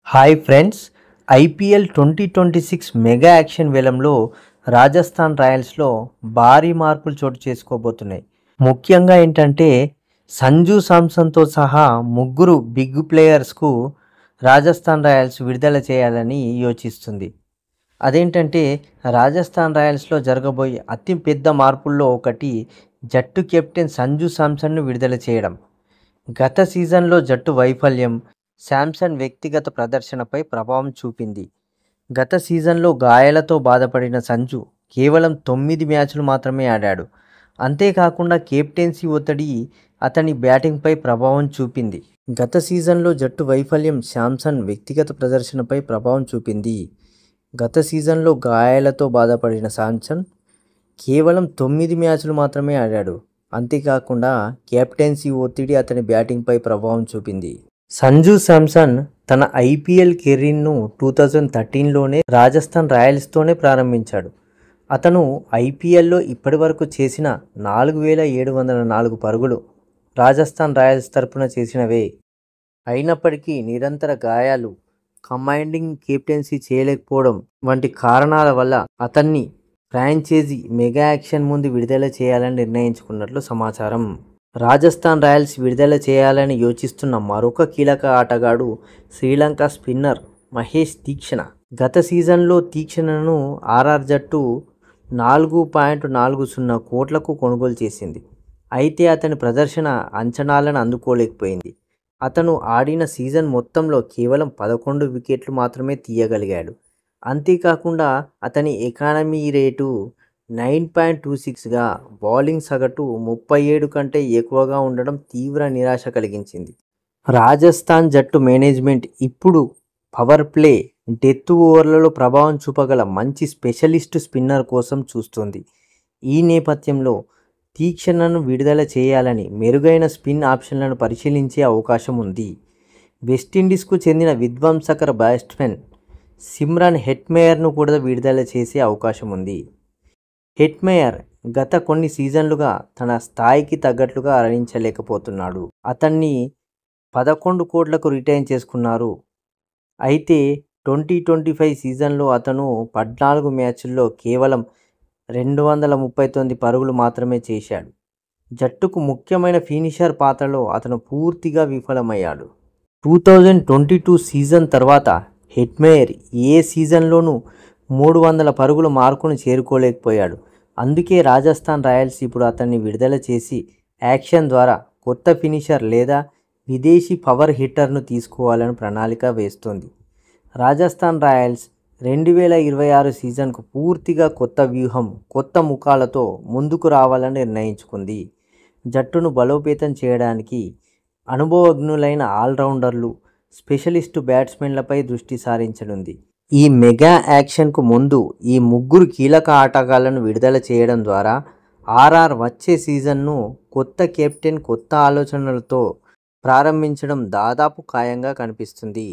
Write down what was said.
Hi friends, IPL 2026 mega action వేలంలో రాజస్థాన్ రాయల్స్లో భారీ మార్పులు చోటు చేసుకోబోతున్నాయి. ముఖ్యంగా ఏంటంటే సంజు శాంసన్తో సహా ముగ్గురు బిగ్ ప్లేయర్స్కు రాజస్థాన్ రాయల్స్ విడుదల చేయాలని యోచిస్తుంది. అదేంటంటే రాజస్థాన్ రాయల్స్లో జరగబోయే అతి పెద్ద మార్పుల్లో ఒకటి జట్టు కెప్టెన్ సంజు శాంసన్ను విడుదల చేయడం. గత సీజన్లో జట్టు వైఫల్యం శాంసన్ వ్యక్తిగత ప్రదర్శనపై ప్రభావం చూపింది. గత సీజన్లో గాయాలతో బాధపడిన సంజు కేవలం 9 మ్యాచ్లు మాత్రమే ఆడాడు. అంతేకాకుండా కెప్టెన్సీ ఒత్తిడి అతని బ్యాటింగ్పై ప్రభావం చూపింది. గత సీజన్లో జట్టు వైఫల్యం శాంసన్ వ్యక్తిగత ప్రదర్శనపై ప్రభావం చూపింది. గత సీజన్లో గాయాలతో బాధపడిన శాంసన్ కేవలం 9 మ్యాచ్లు మాత్రమే ఆడాడు. అంతేకాకుండా కెప్టెన్సీ ఒత్తిడి అతని బ్యాటింగ్పై ప్రభావం చూపింది. సంజు శాంసన్ తన ఐపీఎల్ కెరీర్ను 2013లోనే రాజస్థాన్ రాయల్స్తోనే ప్రారంభించాడు. అతను ఐపీఎల్లో ఇప్పటివరకు చేసిన 4704 పరుగులు రాజస్థాన్ రాయల్స్ తరపున చేసినవే. అయినప్పటికీ నిరంతర గాయాలు, కమాండింగ్ కెప్టెన్సీ చేయలేకపోవడం వంటి కారణాల వల్ల అతన్ని ఫ్రాంచైజీ మెగా యాక్షన్ ముందు విడుదల చేయాలని నిర్ణయించుకున్నట్లు సమాచారం. రాజస్థాన్ రాయల్స్ విడుదల చేయాలని యోచిస్తున్న మరొక కీలక ఆటగాడు శ్రీలంక స్పిన్నర్ మహేష్ తీక్షణ. గత సీజన్లో తీక్షణను ఆర్ఆర్ జట్టు 4.40 కోట్లకు కొనుగోలు చేసింది. అయితే అతని ప్రదర్శన అంచనాలను అందుకోలేకపోయింది. అతను ఆడిన సీజన్ మొత్తంలో కేవలం 11 వికెట్లు మాత్రమే తీయగలిగాడు. అంతేకాకుండా అతని ఎకానమీ రేటు 9.26గా, బౌలింగ్ సగటు 37 కంటే ఎక్కువగా ఉండడం తీవ్ర నిరాశ కలిగించింది. రాజస్థాన్ జట్టు మేనేజ్మెంట్ ఇప్పుడు పవర్ ప్లే, డెత్ ఓవర్లలో ప్రభావం చూపగల మంచి స్పెషలిస్టు స్పిన్నర్ కోసం చూస్తోంది. ఈ నేపథ్యంలో తీక్షణను విడుదల చేయాలని మెరుగైన స్పిన్ ఆప్షన్లను పరిశీలించే అవకాశం ఉంది. వెస్టిండీస్కు చెందిన విధ్వంసకర బ్యాట్స్మెన్ సిమ్రాన్ హెట్మేయర్ను కూడా విడుదల చేసే అవకాశం ఉంది. హెట్మేయర్ గత కొన్ని సీజన్లుగా తన స్థాయికి తగ్గట్లుగా రాణించలేకపోతున్నాడు. అతన్ని 11 కోట్లకు రిటైన్ చేసుకున్నారు. అయితే 2025 సీజన్లో అతను 14 మ్యాచ్ల్లో కేవలం 239 పరుగులు మాత్రమే చేశాడు. జట్టుకు ముఖ్యమైన ఫినిషర్ పాత్రలో అతను పూర్తిగా విఫలమయ్యాడు. 2022 సీజన్ తర్వాత హెట్మేయర్ ఏ సీజన్లోనూ 300 పరుగుల మార్కును చేరుకోలేకపోయాడు. అందుకే రాజస్థాన్ రాయల్స్ ఇప్పుడు అతన్ని విడుదల చేసి యాక్షన్ ద్వారా కొత్త ఫినిషర్ లేదా విదేశీ పవర్ హిట్టర్ను తీసుకోవాలని ప్రణాళిక వేస్తోంది. రాజస్థాన్ రాయల్స్ 2026 సీజన్కు పూర్తిగా కొత్త వ్యూహం, కొత్త ముఖాలతో ముందుకు రావాలని నిర్ణయించుకుంది. జట్టును బలోపేతం చేయడానికి అనుభవజ్ఞులైన ఆల్రౌండర్లు, స్పెషలిస్టు బ్యాట్స్మెన్లపై దృష్టి సారించనుంది. ఈ మెగా యాక్షన్కు ముందు ఈ ముగ్గురు కీలక ఆటగాళ్లను విడుదల చేయడం ద్వారా ఆర్ఆర్ వచ్చే సీజన్ను కొత్త కెప్టెన్, కొత్త ఆలోచనలతో ప్రారంభించడం దాదాపు ఖాయంగా కనిపిస్తుంది.